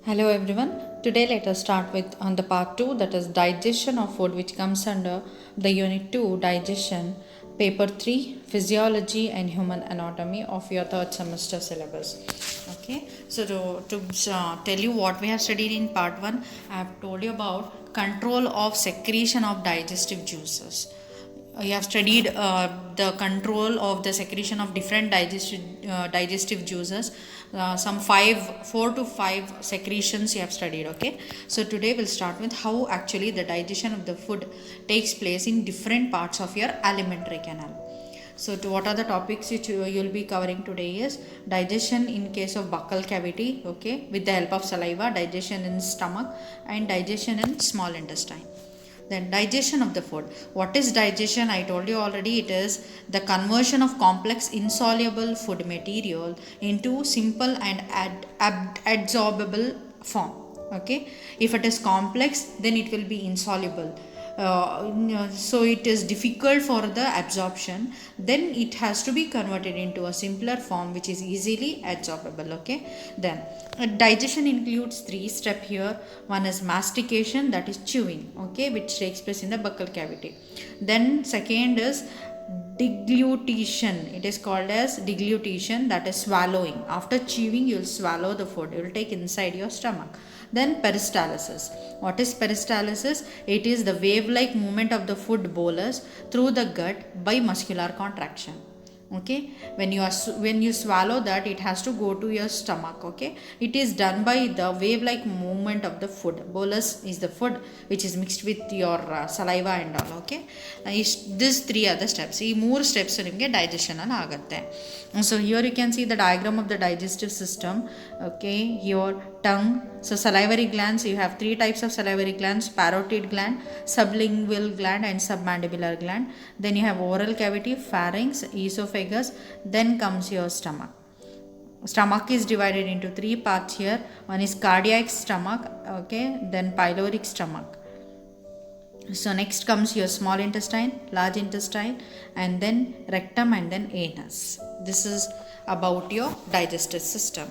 Hello everyone. Today let us start with on the part 2, that is digestion of food, which comes under the unit 2 digestion, paper 3 physiology and human anatomy of your third semester syllabus. Okay, so to tell you what we have studied in part 1, I have told you about control of secretion of digestive juices. You have studied the control of the secretion of different digestive juices. Some 4 to 5 secretions you have studied. Okay, so today we'll start with how actually the digestion of the food takes place in different parts of your alimentary canal. So what are the topics which you'll be covering today is digestion in case of buccal cavity, okay, with the help of saliva, digestion in stomach, and digestion in small intestine. Then digestion of the food. What is digestion? I told you already, it is the conversion of complex insoluble food material into simple and adsorbable form. Okay, if it is complex, then it will be insoluble. So it is difficult for the absorption, then it has to be converted into a simpler form which is easily absorbable. Okay, then digestion includes 3 steps here. One is mastication, that is chewing, okay, which takes place in the buccal cavity. Then second is deglutition. It is called as deglutition, that is swallowing. After chewing, you will swallow the food, you will take inside your stomach. Then peristalsis. What is peristalsis? It is the wave like movement of the food bolus through the gut by muscular contraction. Okay, when you swallow that, it has to go to your stomach. Okay, it is done by the wave like movement of the food. Bolus is the food which is mixed with your saliva and all. Okay, these 3 are the steps. ಈ 3 steps ನಿಮಗೆ digestion ಅಲ್ಲಿ ಆಗುತ್ತೆ. So here you can see the diagram of the digestive system. Okay, your tongue. So salivary glands, you have 3 types of salivary glands: parotid gland, sublingual gland, and submandibular gland. Then you have oral cavity, pharynx, esophagus. Then comes your stomach. Stomach is divided into 3 parts here. One is cardiac stomach, okay, then pyloric stomach. So next comes your small intestine, large intestine, and then rectum, and then anus. This is about your digestive system.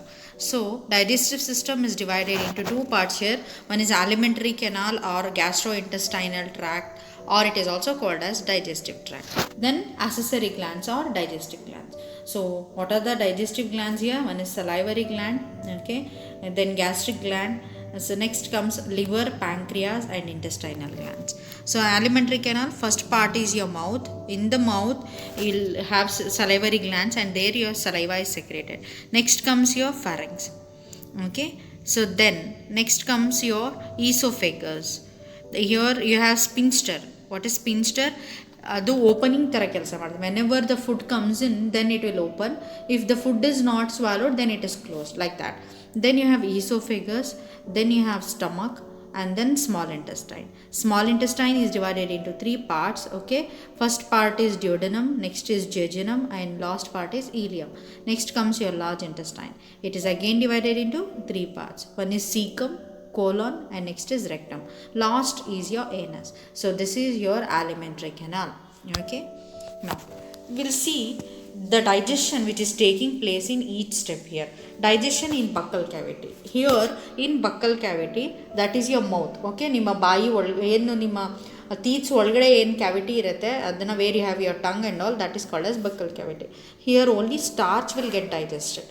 So digestive system is divided into 2 parts here. One is alimentary canal or gastrointestinal tract, or it is also called as digestive tract. Then accessory glands or digestive glands. So what are the digestive glands here? One is salivary gland, okay, and then gastric gland. So next comes liver, pancreas, and intestinal glands. So alimentary canal, first part is your mouth. In the mouth you'll have salivary glands, and there your saliva is secreted. Next comes your pharynx. Okay, so then next comes your esophagus. Here you have sphincter. What is sphincter? ಅದು opening ಥರ ಕೆಲಸ ಮಾಡುತ್ತೆ. Whenever the food comes in, then it will open. If the food is not swallowed, then it is closed, like that. Then you have esophagus, then you have stomach, and then small intestine. Small intestine is divided into 3 parts. Okay, first part is duodenum, next is jejunum, and last part is ileum. Next comes your large intestine. It is again divided into 3 parts. One is cecum, colon, and next is rectum. Last is your anus. So this is your alimentary canal. Okay, now we'll see the digestion which is taking place in each step here. Digestion in buccal cavity. Here in buccal cavity, that is your mouth. Okay, ನಿಮ್ಮ ಬಾಯಿ ಏನು ನಿಮ್ಮ teeth ಒಳಗಡೆ ಏನು cavity ಇರುತ್ತೆ ಅದನ್ನು, where you have your tongue and all, that is called as buccal cavity. Here only starch will get digested.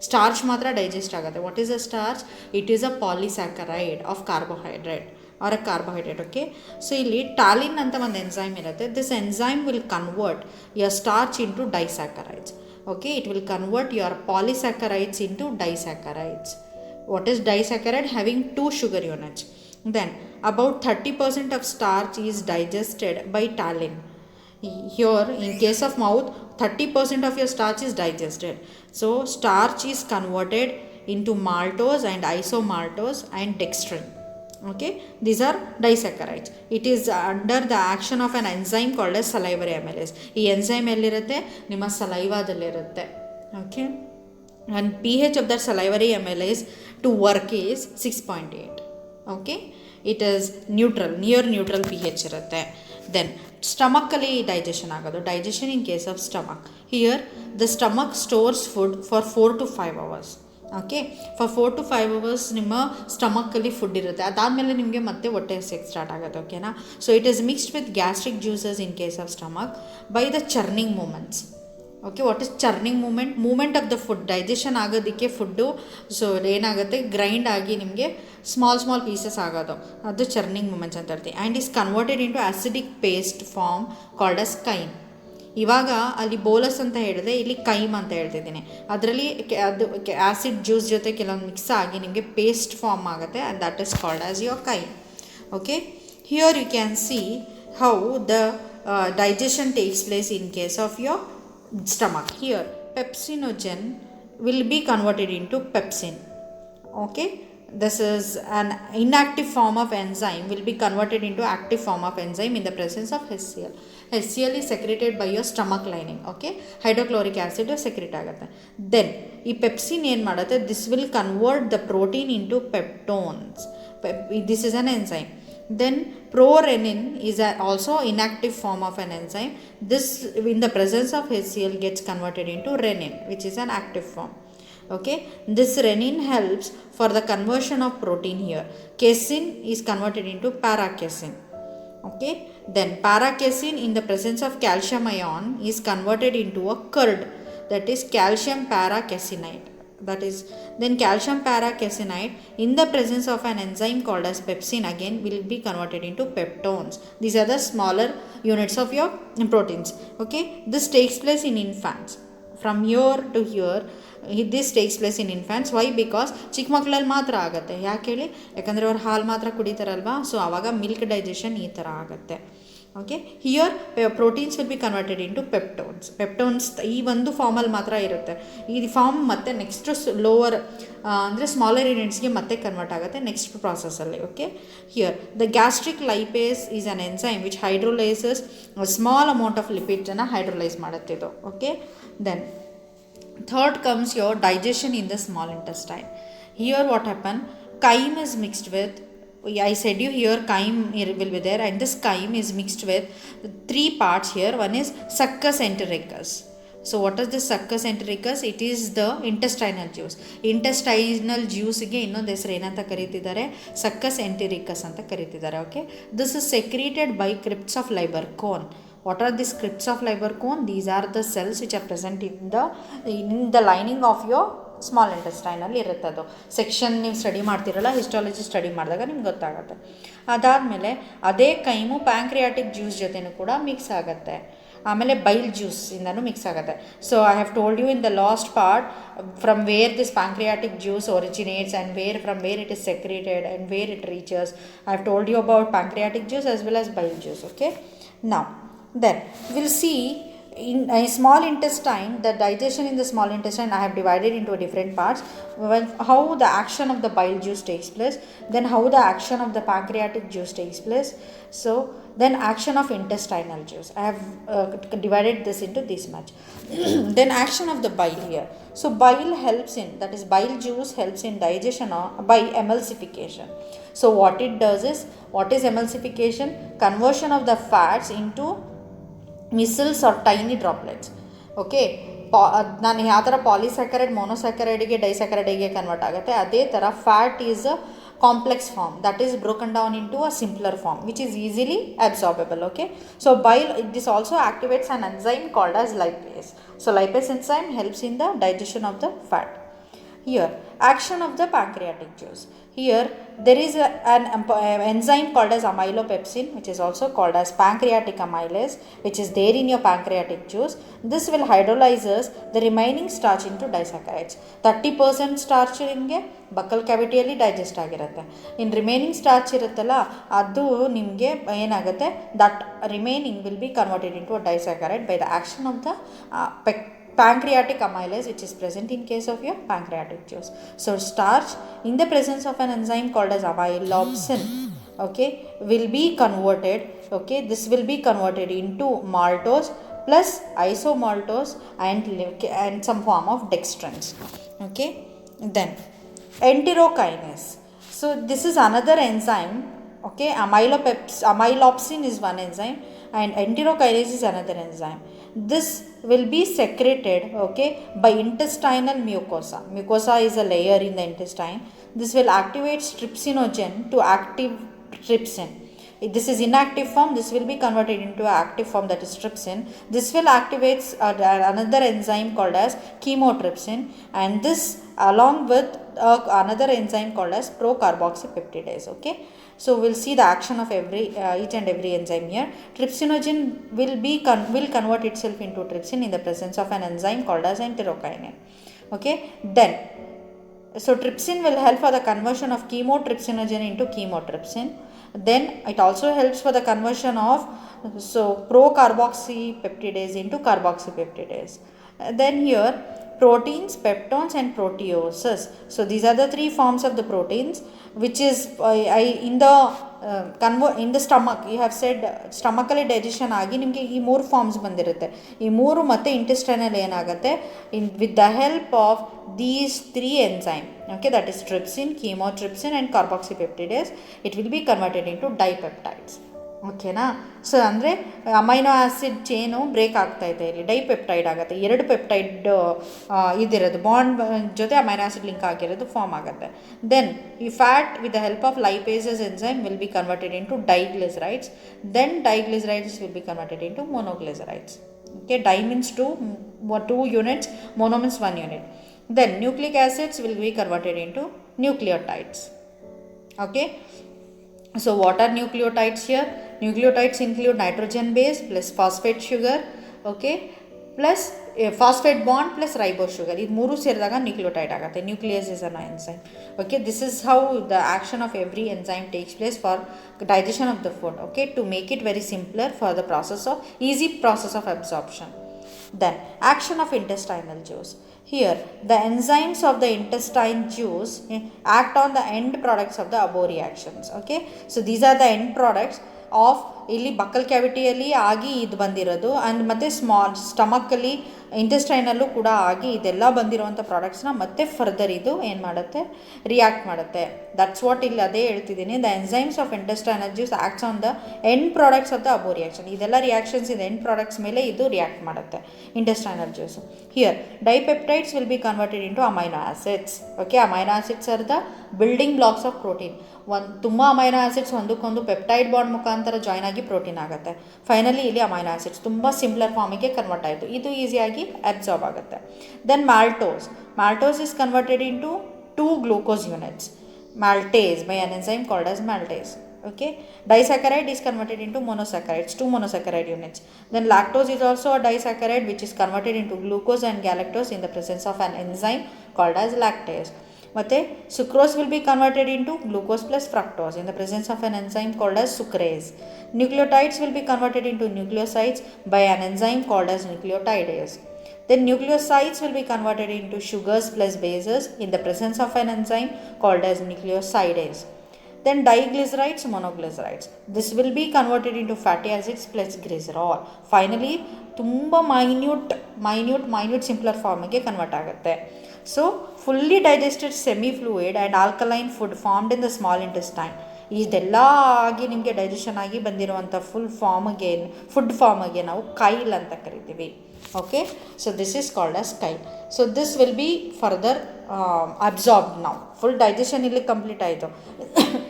Starch ಮಾತ್ರ digest ಆಗುತ್ತೆ. What is a starch? It is a polysaccharide of carbohydrate or a carbohydrate. Okay, so ಇಲ್ಲಿ ptyalin ಅಂತ ಒಂದು enzyme ಇರುತ್ತೆ. This enzyme will convert your starch into disaccharides. Okay, it will convert your polysaccharides into disaccharides. What is disaccharide? Having 2 sugar units. Then about 30% of starch is digested by taline. Here in case of mouth, 30% of your starch is digested. So starch is converted into maltose and isomaltose and dextrin. Okay, these are disaccharides. It is under the action of an enzyme called as salivary amylase. ಈ enzyme ಎಲ್ಲಿರುತ್ತೆ? ನಿಮ್ಮ ಸಲೈವಾದಲ್ಲಿರುತ್ತೆ. Okay, and pH of that salivary amylase to work is 6.8. Okay, it is neutral, near neutral pH ಇರುತ್ತೆ. Then stomach ಅಲ್ಲಿ digestion ಆಗೋದು. Digestion in case of stomach. Here the stomach stores food for 4 to 5 hours. Okay for 4 to 5 hours ನಿಮ್ಮ ಸ್ಟಮಕ್ಕಲ್ಲಿ food ಇರುತ್ತೆ, ಅದಾದಮೇಲೆ ನಿಮಗೆ ಮತ್ತೆ ಹೊಟ್ಟೆ ಹಸಿಯೋಕ್ಕೆ start ಆಗುತ್ತೆ. ಓಕೆನಾ. So it is mixed with gastric juices in case of stomach by the churning movements. Okay, what is churning movement of the food, digestion ಆಗೋದಕ್ಕೆ food so ಏನಾಗುತ್ತೆ, ಗ್ರೈಂಡ್ ಆಗಿ ನಿಮಗೆ ಸ್ಮಾಲ್ ಪೀಸಸ್ ಆಗೋದು, ಅದು ಚರ್ನಿಂಗ್ ಮೂಮೆಂಟ್ಸ್ ಅಂತ ಹೇಳ್ತೀವಿ. And is converted into acidic paste form called as chyme. ಇವಾಗ ಅಲ್ಲಿ ಬೋಲಸ್ ಅಂತ ಹೇಳಿದೆ, ಇಲ್ಲಿ ಕೈಮ್ ಅಂತ ಹೇಳ್ತಿದ್ದೀನಿ. ಅದರಲ್ಲಿ ಅದು ಆ್ಯಸಿಡ್ ಜ್ಯೂಸ್ ಜೊತೆ ಕೆಲವೊಂದು ಮಿಕ್ಸ್ ಆಗಿ ನಿಮಗೆ ಪೇಸ್ಟ್ ಫಾರ್ಮ್ ಆಗುತ್ತೆ, and that is called as your chyme. Okay, here you can see how the digestion takes place in case of your stomach. Here pepsinogen will be converted into pepsin. Okay, this is an inactive form of enzyme will be converted into active form of enzyme in the presence of HCl. HCl is secreted by your stomach lining. Okay, hydrochloric acid secrete ಆಗುತ್ತೆ. Then ಈ pepsin ಏನು ಮಾಡುತ್ತೆ, this will convert the protein into peptones. This is an enzyme. Then prorenin is also inactive form of an enzyme. This in the presence of HCl gets converted into renin, which is an active form. Okay, this renin helps for the conversion of protein here. Casein is converted into paracasein. Okay, then paracasein in the presence of calcium ion is converted into a curd, that is calcium paracaseinate. That is, then calcium paracaseinate in the presence of an enzyme called as pepsin again will be converted into peptones. These are the smaller units of your proteins. Okay, this takes place in infants. From here to here this takes place in infants. Why? Because ಚಿಕ್ಕ ಮಕ್ಕಳಲ್ಲಿ ಮಾತ್ರ ಆಗುತ್ತೆ. ಯಾಕೆ ಹೇಳಿ? ಯಾಕಂದರೆ ಅವ್ರು ಹಾಲು ಮಾತ್ರ ಕುಡಿತಾರಲ್ವಾ, ಸೊ ಆವಾಗ ಮಿಲ್ಕ್ ಡೈಜೆಷನ್ ಈ ಥರ ಆಗುತ್ತೆ. Okay, here proteins will be converted into peptones ಈ ಒಂದು ಫಾರ್ಮಲ್ಲಿ ಮಾತ್ರ ಇರುತ್ತೆ. ಈ ಫಾರ್ಮ್ ಮತ್ತೆ ನೆಕ್ಸ್ಟ್ ಲೋವರ್ ಅಂದರೆ ಸ್ಮಾಲರ್ ಯೂನಿಟ್ಸ್ಗೆ ಮತ್ತೆ ಕನ್ವರ್ಟ್ ಆಗುತ್ತೆ ನೆಕ್ಸ್ಟ್ ಪ್ರಾಸೆಸಲ್ಲಿ. Okay, here the gastric lipase is an enzyme which hydrolyses small amount of ಲಿಪಿಡ್ಸನ್ನು ಹೈಡ್ರೋಲೈಸ್ ಮಾಡುತ್ತೆ ಇದು. Okay, then third comes your digestion in the small intestine. Here what happen, chyme is mixed with, I said you here chyme will be there, and this chyme is mixed with three parts here. One is succus entericus. So what is this succus entericus? It is the intestinal juice. Intestinal juice ಗೆ ಇನ್ನೊಂದು ಹೆಸರು ಏನಂತ ಕರೀತಿದ್ದಾರೆ, succus entericus ಅಂತ ಕರೀತಿದ್ದಾರೆ. Okay, this is secreted by crypts of Lieberkuhn. What are these crypts of Lieberkühn? These are the cells which are present in the lining of your small ಇಂಟೆಸ್ಟೈನಲ್ಲಿ ಇರುತ್ತೆ. ಅದು section ನೀವು ಸ್ಟಡಿ ಮಾಡ್ತಿರಲ್ಲ, histology study ಮಾಡಿದಾಗ ನಿಮ್ಗೆ ಗೊತ್ತಾಗುತ್ತೆ. ಅದಾದಮೇಲೆ ಅದೇ ಕೈಮು ಪ್ಯಾಂಕ್ರಿಯಾಟಿಕ್ ಜ್ಯೂಸ್ ಜೊತೆನೂ ಕೂಡ ಮಿಕ್ಸ್ ಆಗುತ್ತೆ, ಆಮೇಲೆ ಬೈಲ್ ಜ್ಯೂಸಿಂದನೂ ಮಿಕ್ಸ್ ಆಗುತ್ತೆ. So I have told you in the last part from where this pancreatic juice originates and from where it is secreted and where it reaches. I have told you about pancreatic juice as well as bile juice. Okay, now then we'll see in a small intestine, the digestion in the small intestine I have divided into different parts. How the action of the bile juice takes place, then how the action of the pancreatic juice takes place. So then action of intestinal juice I have divided this into this much. Then action of the bile here. So bile helps in, that is bile juice helps in digestion by emulsification. So what it does is, what is emulsification? Conversion of the fats into micelles or tiny droplets. Okay, ನಾನು ಯಾವ ಥರ polysaccharide ಮೊನೋಸ್ಯಾಕರೈಡಿಗೆ ಡೈಸ್ಯಾಕರೈಡಿಗೆ convert ಆಗುತ್ತೆ, ಅದೇ ಥರ fat is a complex form that is broken down into a simpler form which is easily absorbable. Okay, so bile this also activates an enzyme called as lipase. So lipase enzyme helps in the digestion of the fat. Here action of the pancreatic juice. Here there is an enzyme called as amylopepsin, which is also called as pancreatic amylase, which is there in your pancreatic juice. This will hydrolyzes the remaining starch into disaccharides. 30% starch ನಿಮಗೆ ಬಕ್ಕಲ್ ಕ್ಯಾವಿಟಿಯಲ್ಲಿ digest ಆಗಿರುತ್ತೆ. ಇನ್ remaining starch ಇರುತ್ತಲ್ಲ, ಅದು ನಿಮಗೆ ಏನಾಗುತ್ತೆ, that remaining will be converted into a ಡೈಸ್ಯಾಕರೈಡ್ by the action of the pancreatic amylase, which is present in case of your pancreatic juice. So starch in the presence of an enzyme called as amylopsin, okay, will be converted. Okay, this will be converted into maltose plus isomaltose and some form of dextrins. Okay, then enterokinase. So this is another enzyme. Okay, amylopsin is one enzyme and enterokinase is another enzyme. This will be secreted, okay, by intestinal mucosa. Mucosa is a layer in the intestine. This will activate trypsinogen to active trypsin. If this is inactive form, this will be converted into an active form, that is trypsin. This will activate another enzyme called as chymotrypsin, and this along with another enzyme called as procarboxypeptidase. Okay, so we'll see the action of each and every enzyme here. Trypsinogen will convert itself into trypsin in the presence of an enzyme called as enterokinin. Okay, then so trypsin will help for the conversion of chymotrypsinogen into chymotrypsin. Then it also helps for the conversion of procarboxypeptidase into carboxypeptidase. Then here proteins, peptones and proteoses. So these are the three forms of the proteins which is in the stomach. You have said stomachally digestion agi nimge ee ಮೂರು forms ಬಂದಿರುತ್ತೆ. ಈ ಮೂರು ಮತ್ತೆ intestinal ಏನಾಗುತ್ತೆ, with the help of these three enzymes, okay, that is trypsin, chymotrypsin and carboxypeptidase, it will be converted into dipeptides. ಓಕೆನಾ. So ಅಂದರೆ amino acid chain break ಆಗ್ತಾ ಇದೆ, ಇಲ್ಲಿ ಡೈಪೆಪ್ಟೈಡ್ ಆಗುತ್ತೆ. ಎರಡು ಪೆಪ್ಟೈಡ್ ಇದಿರೋದು ಬಾಂಡ್ ಜೊತೆ ಅಮೈನೋ ಆ್ಯಸಿಡ್ ಲಿಂಕ್ ಆಗಿರೋದು ಫಾರ್ಮ್ ಆಗುತ್ತೆ. ದೆನ್ ಈ fat with the help of lipases enzyme will be converted into diglycerides. Then diglycerides will be converted into monoglycerides. Okay, di means 2 units, mono means 1 unit. Then nucleic acids will be converted into nucleotides. Okay, so what are nucleotides here? Nucleotides include nitrogen base plus phosphate sugar, okay, plus phosphate bond plus ribose sugar. ಇದು ಮೂರು ಸೇರಿದಾಗ nucleotide ಆಗುತ್ತೆ. Nucleus is an enzyme. Okay, this is how the action of every enzyme takes place for digestion of the food, okay, to make it very simpler for the easy process of absorption. Then action of intestinal juice. Here the enzymes of the intestine juice act on the end products of the above reactions. Okay, so these are the end products of ಇಲ್ಲಿ ಬಕ್ಕಲ್ ಕ್ಯಾವಿಟಿಯಲ್ಲಿ ಆಗಿ ಇದು ಬಂದಿರೋದು, and ಮತ್ತು ಸ್ಟಮಕ್ಕಲ್ಲಿ ಇಂಟೆಸ್ಟೈನಲ್ಲೂ ಕೂಡ ಆಗಿ ಇದೆಲ್ಲ ಬಂದಿರೋವಂಥ ಪ್ರಾಡಕ್ಟ್ಸ್ನ ಮತ್ತೆ further ಇದು ಏನು ಮಾಡುತ್ತೆ, ರಿಯಾಕ್ಟ್ ಮಾಡುತ್ತೆ. ದಟ್ಸ್ ವಾಟ್ ಇಲ್ಲಿ ಅದೇ ಹೇಳ್ತಿದ್ದೀನಿ. The enzymes of intestinal juice acts on the end products of the above reaction. ಇದೆಲ್ಲ ರಿಯಾಕ್ಷನ್ಸ್ ಇದೆ ಎಂಡ್ ಪ್ರಾಡಕ್ಟ್ಸ್ ಮೇಲೆ ಇದು ರಿಯಾಕ್ಟ್ ಮಾಡುತ್ತೆ intestinal juice. Here dipeptides will be converted into amino acids. Okay, amino acids are the building blocks of protein. ತುಂಬ amino acids ಒಂದಕ್ಕೊಂದು peptide bond ಮುಖಾಂತರ join ಆಗಿ protein ಆಗುತ್ತೆ. ಫೈನಲಿ ಇಲ್ಲಿ ಅಮೈನೋ ಆ್ಯಸಿಡ್ಸ್ ತುಂಬ ಸಿಂಪ್ಲರ್ ಫಾರ್ಮಿಗೆ ಕನ್ವರ್ಟ್ ಆಯಿತು. ಇದು ಈಸಿಯಾಗಿ ಅಬ್ಸಾರ್ಬ್ ಆಗುತ್ತೆ. Then maltose is converted into 2 glucose units, maltase by an enzyme called as maltase. Okay, disaccharide is converted into monosaccharides, 2 monosaccharide units. Then lactose is also a disaccharide which is converted into glucose and galactose in the presence of an enzyme called as lactase. ಮತ್ತೆ sucrose will be converted into glucose plus fructose in the presence of an enzyme called as sucrase. Nucleotides will be converted into nucleosides by an enzyme called as nucleotidase. Then nucleosides will be converted into sugars plus bases in the presence of an enzyme called as nucleosidase. Then diglycerides, monoglycerides. This will be converted into fatty acids plus glycerol. Finally, ತುಂಬ minute simpler ಫಾರ್ಮಿಗೆ convert ಆಗುತ್ತೆ. So fully digested semi fluid and alkaline food formed in the small intestine. ಇದೆಲ್ಲ ಆಗಿ ನಿಮಗೆ digestion ಆಗಿ ಬಂದಿರುವಂಥ food ಫಾರ್ಮಿಗೆ ನಾವು ಕೈಲ್ ಅಂತ ಕರಿತೀವಿ. Okay, so this is called as chyle. So this will be further absorbed now. Full digestion illi complete ಆಯಿತು.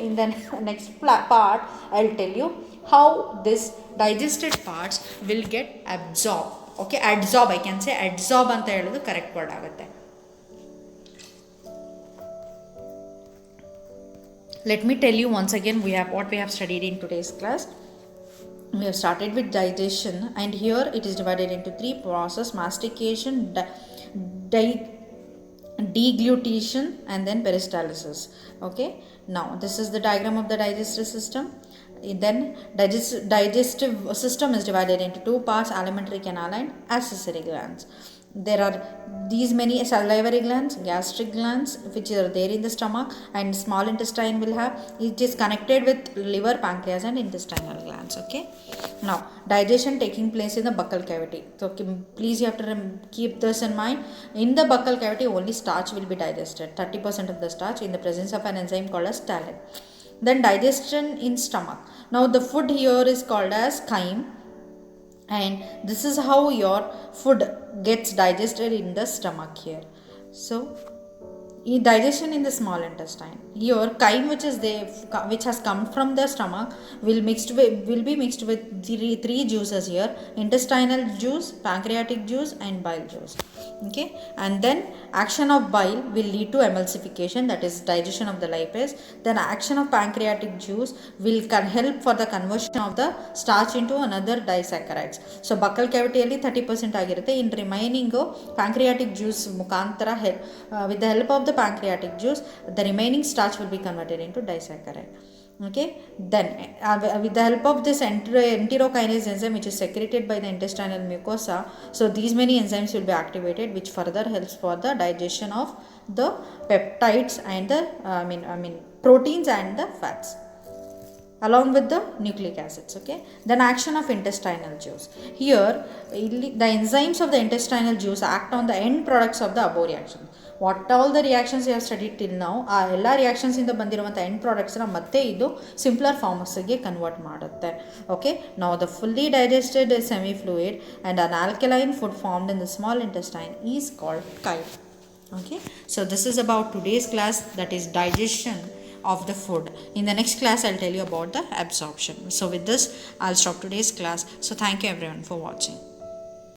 In the next part I will tell you how this digested parts will get absorbed. Okay, adsorb, I can say adsorb ಅಂತ ಹೇಳೋದು correct word ಆಗುತ್ತೆ. Let me tell you once again what we have studied in today's class. We have started with digestion, and here it is divided into 3 processes: mastication, deglutition and then peristalsis. Okay, now this is the diagram of the digestive system. Then digestive system is divided into 2 parts: alimentary canal and accessory glands. There are these many salivary glands, gastric glands which are there in the stomach, and small intestine will have, it is connected with liver, pancreas and intestinal glands. Okay, now digestion taking place in the buccal cavity. So please you have to keep this in mind. In the buccal cavity only starch will be digested, 30% of the starch, in the presence of an enzyme called as phthalate. Then digestion in stomach. Now the food here is called as chyme. and this is how your food gets digested in the stomach here. So digestion in the small intestine, your chyme which is there, which has come from the stomach, will be mixed with three juices here: intestinal juice, pancreatic juice, and bile juice. Okay, and then action of bile will lead to emulsification, that is digestion of the lipase. Then action of pancreatic juice will help for the conversion of the starch into another disaccharides. So buccal cavity ಅಲ್ಲಿ 30% ಆಗಿರುತ್ತೆ. In remaining pancreatic juice ಮುಖಾಂತರ with the help of the pancreatic juice, the remaining starch will be converted into disaccharide. Okay, then with the help of this enterokinase enzyme, which is secreted by the intestinal mucosa, so these many enzymes will be activated, which further helps for the digestion of the peptides and the proteins and the fats, along with the nucleic acids. Okay, then action of intestinal juice, here the enzymes of the intestinal juice act on the end products of the above reaction. What all the reactions you have studied till now, ಆ ಎಲ್ಲ reactions ಇಂದ ಬಂದಿರುವಂಥ end ಪ್ರಾಡಕ್ಟ್ಸ್ನ ಮತ್ತೆ ಇದು simpler ಫಾರ್ಮ್ಸ್ಗೆ convert ಮಾಡುತ್ತೆ. Okay, ನಾವು the fully digested semi fluid and an alkaline food formed in the small intestine is called chyme. Okay, so this is about today's class, that is digestion of the food. In the next class I'll tell you about the absorption. So with this I'll stop today's class. So thank you everyone for watching.